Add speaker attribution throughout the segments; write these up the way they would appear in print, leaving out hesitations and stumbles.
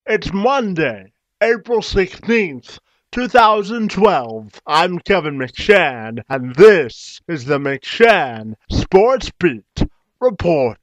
Speaker 1: It's Monday, April 16th, 2012. I'm Kevin McShann, and this is the McShann Sports Beat Report.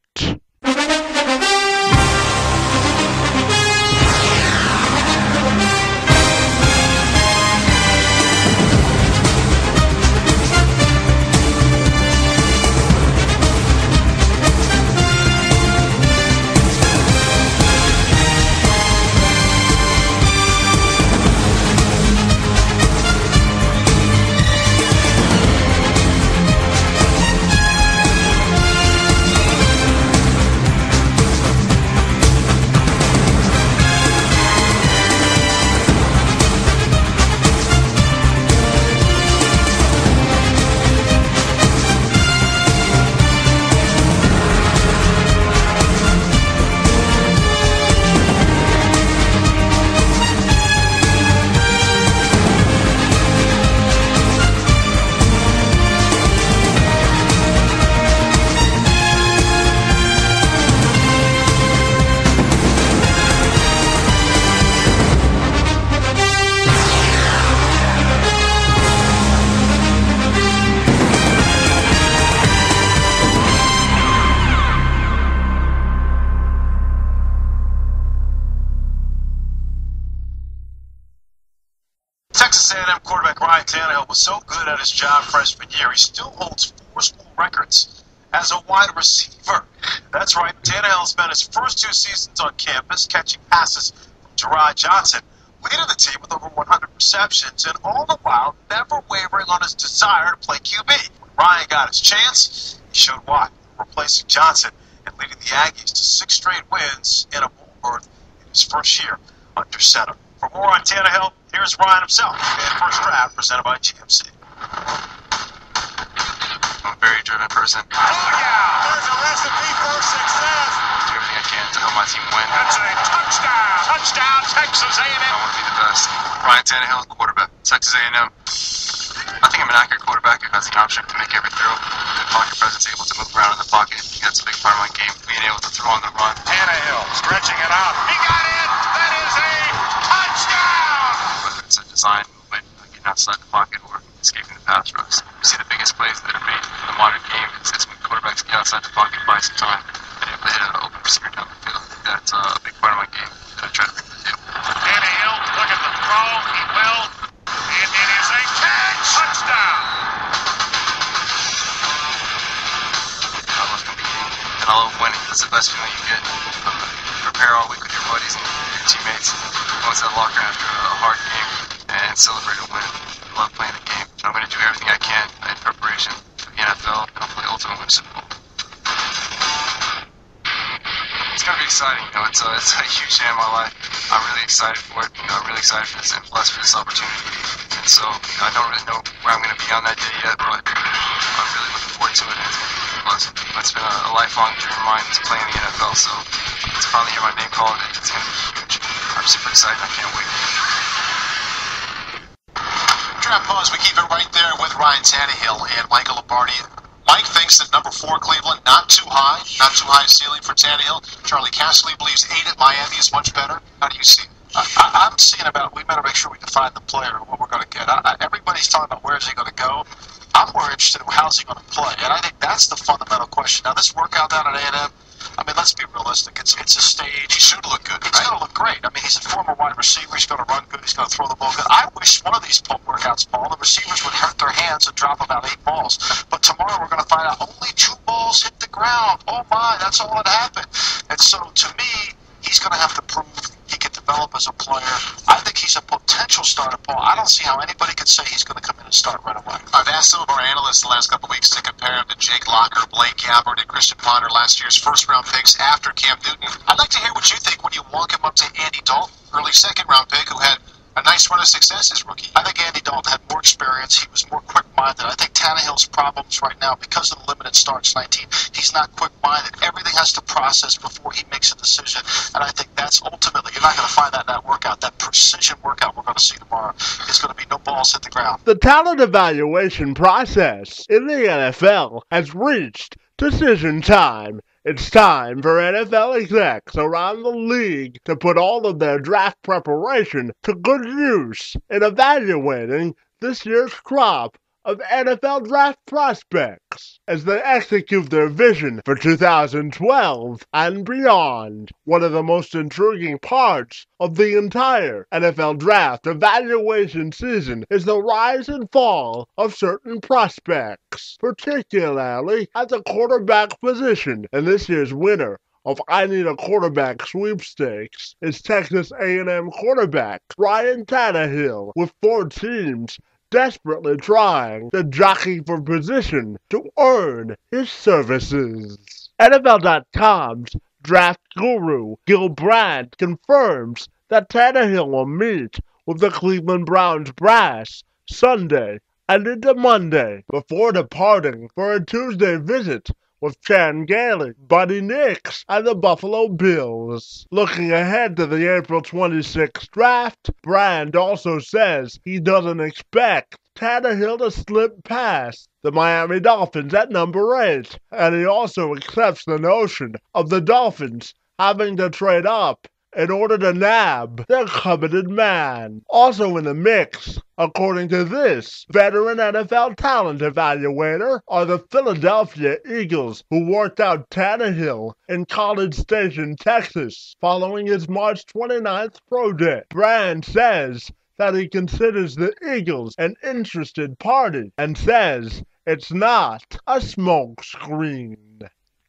Speaker 2: Texas A&M quarterback Reid Tannehill was so good at his job freshman year, he still holds 4 school records as a wide receiver. That's right, Tannehill spent his first 2 seasons on campus catching passes from Gerard Johnson, leading the team with over 100 receptions, and all the while never wavering on his desire to play QB. When Ryan got his chance, he showed why, replacing Johnson and leading the Aggies to 6 straight wins and a bowl berth in his first year under center. For more on Tannehill, here's Ryan himself and First Draft presented by GMC.
Speaker 3: I'm a very driven person.
Speaker 2: Look out! There's a recipe for success!
Speaker 3: I do everything I can to help my team win.
Speaker 2: That's a touchdown! Touchdown, Texas A&M!
Speaker 3: I want to be the best. Ryan Tannehill, quarterback, Texas A&M. I think I'm an accurate quarterback who has the option to make every throw. Good pocket presence, able to move around in the pocket. That's a big part of my game, being able to throw on the run.
Speaker 2: Tannehill stretching it out. He got it! That is a touchdown!
Speaker 3: Whether it's a design movement, getting outside the pocket, or escaping the pass rush. You see the biggest plays that are made in the modern game is when quarterbacks get outside the pocket, buy some time, and able to hit an open receiver down the field. That's a big part of my game that I try to bring to the table.
Speaker 2: Tannehill, look at the throw. He will. And it is a catch! Touchdown!
Speaker 3: I love competing, and I love winning. That's the best feeling you get. Prepare all week with your buddies and your teammates. Go into the locker after a hard game and celebrate a win. I love playing the game. I'm going to do everything I can in preparation for the NFL and hopefully ultimately win the Super Bowl. It's going to be exciting. It's a huge day in my life. I'm really excited for it. I'm really excited for this and blessed for this opportunity. And so I don't really know where I'm going to be on that day yet, but I'm really looking forward to it. And it's going to be a blessing. It's been a lifelong dream of mine to play in the NFL, so to finally hear my name called, it's going to be huge. I'm super excited. I can't wait.
Speaker 2: Draft pause. We keep it right there with Ryan Tannehill and Michael Lombardi. Mike thinks that number 4 Cleveland, not too high ceiling for Tannehill. Charlie Casserly believes 8 at Miami is much better. How do you see it? I'm seeing about, we better make sure we define the player and what we're going to get. Everybody's talking about where is he going to go. I'm more interested in how's he going to play, and I think that's the fundamental question. Now, this workout down at A&M, I mean, let's be realistic. It's a stage. He should look good. He's going to look great. I mean, he's a former wide receiver. He's going to run good. He's going to throw the ball good. I wish one of these workouts, Paul, the receivers would hurt their hands and drop about 8 balls. But tomorrow we're going to find out only 2 balls hit the ground. Oh, my, that's all that happened. And so, to me, he's going to have to prove he can develop as a player. I think he's a potential starter, Paul. I don't see how anybody could say he's going to come in and start right away. I've asked some of our analysts the last couple of weeks to compare him to Jake Locker, Blake Gabbert, and Christian Ponder, last year's first-round picks after Cam Newton. I'd like to hear what you think when you walk him up to Andy Dalton, early second-round pick, who had a nice run of success as rookie. I think Andy Dalton had more experience. He was more quick-minded. I think Tannehill's problems right now, because of the limited starts, 19, he's not quick-minded. Everything has to process before he makes a decision, and I think that's ultimately, you're not going to find that in that workout, that precision workout we're going to see tomorrow. It's going to be no balls hit the ground.
Speaker 1: The talent evaluation process in the NFL has reached decision time. It's time for NFL execs around the league to put all of their draft preparation to good use in evaluating this year's crop of NFL draft prospects as they execute their vision for 2012 and beyond. One of the most intriguing parts of the entire NFL draft evaluation season is the rise and fall of certain prospects, particularly at the quarterback position. And this year's winner of I Need a Quarterback sweepstakes is Texas A&M quarterback Ryan Tannehill, with 4 teams desperately trying to jockey for position to earn his services. NFL.com's draft guru Gil Brandt confirms that Tannehill will meet with the Cleveland Browns brass Sunday and into Monday before departing for a Tuesday visit with Chan Gailey, Buddy Nix, and the Buffalo Bills. Looking ahead to the April 26th draft, Brand also says he doesn't expect Tannehill to slip past the Miami Dolphins at number 8, and he also accepts the notion of the Dolphins having to trade up in order to nab their coveted man. Also in the mix, according to this veteran NFL talent evaluator, are the Philadelphia Eagles, who worked out Tannehill in College Station, Texas, following his March 29th pro day. Brand says that he considers the Eagles an interested party and says it's not a smokescreen.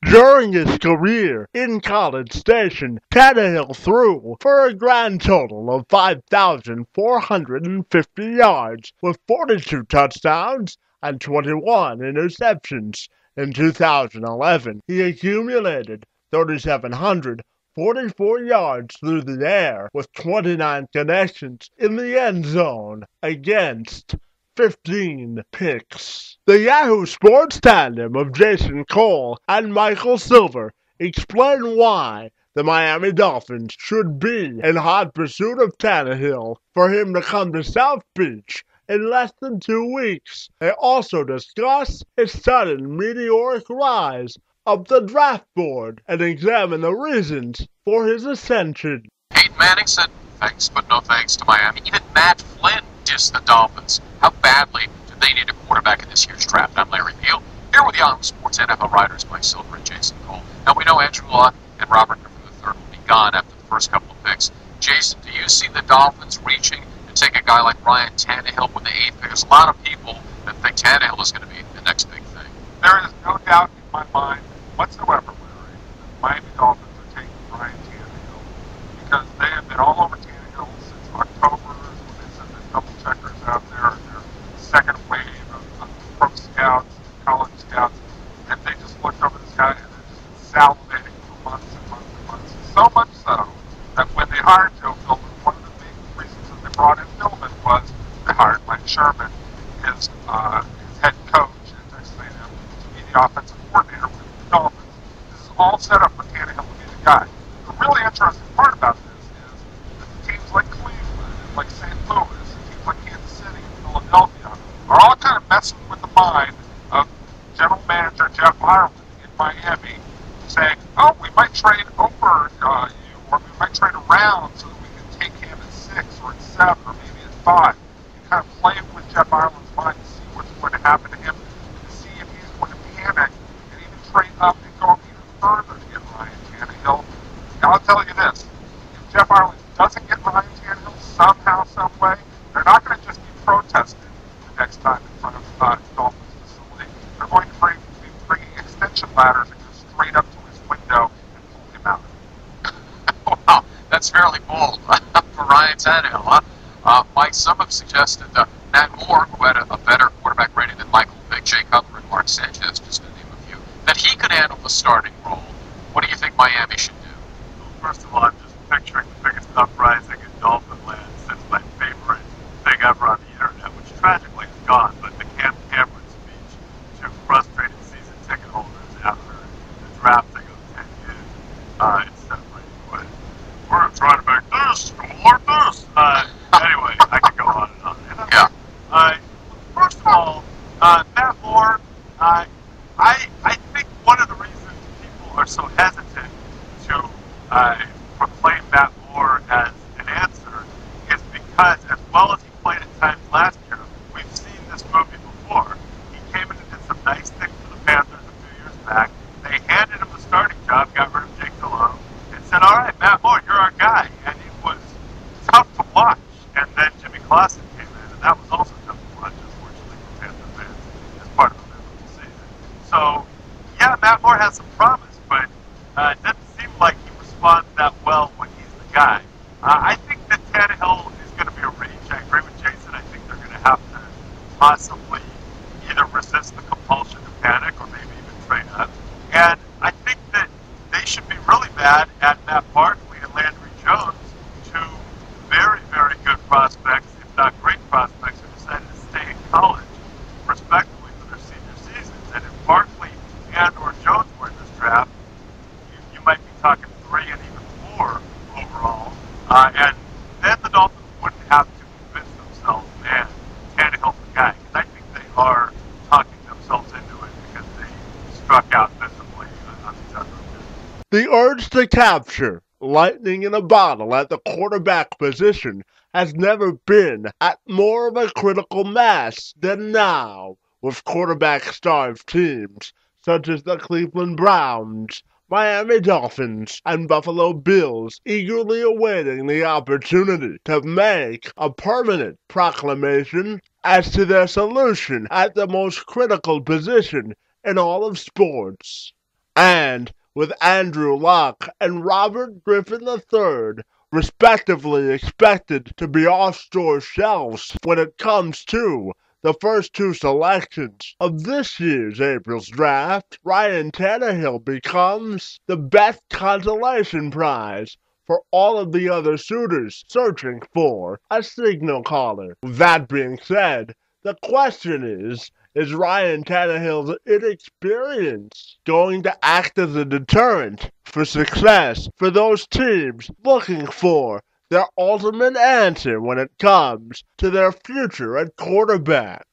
Speaker 1: During his career in College Station, Tannehill threw for a grand total of 5,450 yards with 42 touchdowns and 21 interceptions. In 2011, he accumulated 3,744 yards through the air with 29 connections in the end zone against 15 picks. The Yahoo Sports tandem of Jason Cole and Michael Silver explain why the Miami Dolphins should be in hot pursuit of Tannehill for him to come to South Beach in less than 2 weeks. They also discuss his sudden meteoric rise up the draft board and examine the reasons for his ascension.
Speaker 2: Peyton Manning said thanks but no thanks to Miami. Even Matt Flynn dissed the Dolphins. How badly do they need a quarterback in this year's draft? I'm Larry Beal, here with Yahoo Sports NFL writers Mike Silver and Jason Cole. Now we know Andrew Luck and Robert Griffin III will be gone after the first couple of picks. Jason, do you see the Dolphins reaching to take a guy like Ryan Tannehill with the 8th pick? There's a lot of people that think Tannehill is going to be the next big thing.
Speaker 4: There is no doubt in my mind whatsoever, Larry, that the Miami Dolphins are taking Ryan Tannehill because they have been all over Tannehill since October when they sent their double checkers out there and their second wave of pro scouts, college scouts, and they just looked over this guy and they're just salivating for months and months and months. So much so that when they hired Joe Philbin, one of the big reasons that they brought in Philbin was they hired Mike Sherman, his head coach at Texas A&M, to be the offensive coordinator with the Dolphins. This is all set up for Tannehill to be the guy. The really interesting part about this is that teams like Cleveland, and like St. Louis, and teams like Kansas City and Philadelphia are all kind of messing with the mind of general manager Jeff Ireland in Miami, saying, oh, we might trade over you, or we might trade around so that we can take him at 6 or at 7 or maybe at 5. And kind of play with Jeff Ireland's mind to see what's going to happen to him and to see if he's going to panic and even trade up and go even further to get Ryan Tannehill. Now, I'll tell you this. If Jeff Ireland doesn't get Ryan Tannehill somehow, some way, they're not going to just be protested the next time in front of the Dolphins facility. They're going to be bringing extension ladders and go straight up to his window and pull him out.
Speaker 2: Wow, that's fairly bold for Ryan Tannehill, huh? Mike, some have suggested Matt Moore, who had a better quarterback rating than Michael Vick, Jay Cutler, and Mark Sanchez, just to name a few, that he could handle the starting role. What do you think Miami should do?
Speaker 4: Well, first of all, I'm just picturing the biggest uprising in Dolphin land since my favorite thing ever on the internet, which tragically is gone, but the Camp Cameron speech to frustrated season ticket holders after the drafting of 10 years instead of Brady Quinn. We're trying to make this, more this. Anyway, I could go on and on.
Speaker 2: Yeah.
Speaker 4: First of all, Matt Moore, I think one of the reasons people are so I think that Tannehill is going to be a reach. I agree with Jason. I think they're going to have to possibly either resist the compulsion to panic or maybe even trade up. And I think that they should be really bad at Matt Barkley and Landry Jones, two very, very good prospects, if not great prospects, who decided to stay in college, respectively, for their senior seasons. And if Barkley and or Jones were in this draft, you might be talking 3 and even 4 overall. And then the Dolphins wouldn't have to convince themselves, man, Tannehill's the guy. Because I think they are talking themselves into it because they struck out visibly on these other two.
Speaker 1: The urge to capture lightning in a bottle at the quarterback position has never been at more of a critical mass than now, with quarterback-starved teams such as the Cleveland Browns, Miami Dolphins, and Buffalo Bills eagerly awaiting the opportunity to make a permanent proclamation as to their solution at the most critical position in all of sports. And with Andrew Luck and Robert Griffin III respectively expected to be off store shelves when it comes to the first 2 selections of this year's April's draft, Ryan Tannehill becomes the best consolation prize for all of the other suitors searching for a signal caller. That being said, the question is Ryan Tannehill's inexperience going to act as a deterrent for success for those teams looking for their ultimate answer when it comes to their future at quarterback?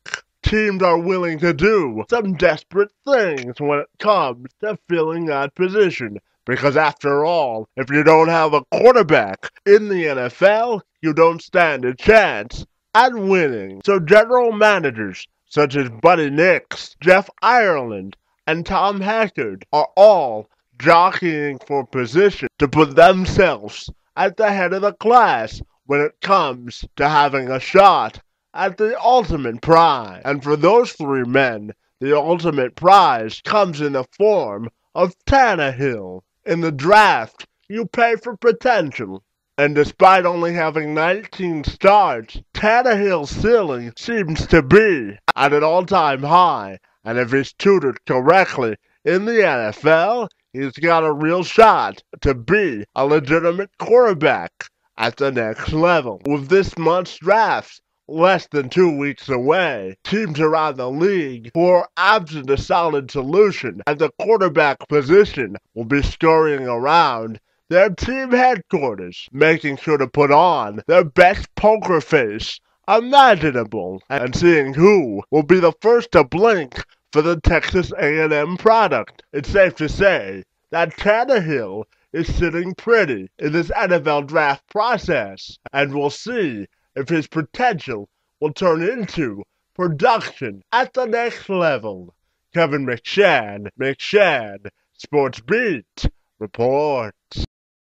Speaker 1: Teams are willing to do some desperate things when it comes to filling that position. Because after all, if you don't have a quarterback in the NFL, you don't stand a chance at winning. So general managers such as Buddy Nix, Jeff Ireland, and Tom Hackard are all jockeying for position to put themselves at the head of the class when it comes to having a shot at the ultimate prize. And for those 3 men, the ultimate prize comes in the form of Tannehill. In the draft, you pay for potential. And despite only having 19 starts, Tannehill's ceiling seems to be at an all-time high. And if he's tutored correctly in the NFL, he's got a real shot to be a legitimate quarterback at the next level. With this month's drafts less than 2 weeks away, teams around the league who are absent a solid solution at the quarterback position will be scurrying around their team headquarters, making sure to put on their best poker face imaginable and seeing who will be the first to blink for the Texas A&M product. It's safe to say that Tannehill is sitting pretty in this NFL draft process, and we'll see if his potential will turn into production at the next level. Kevin McShane, Sports Beat Report.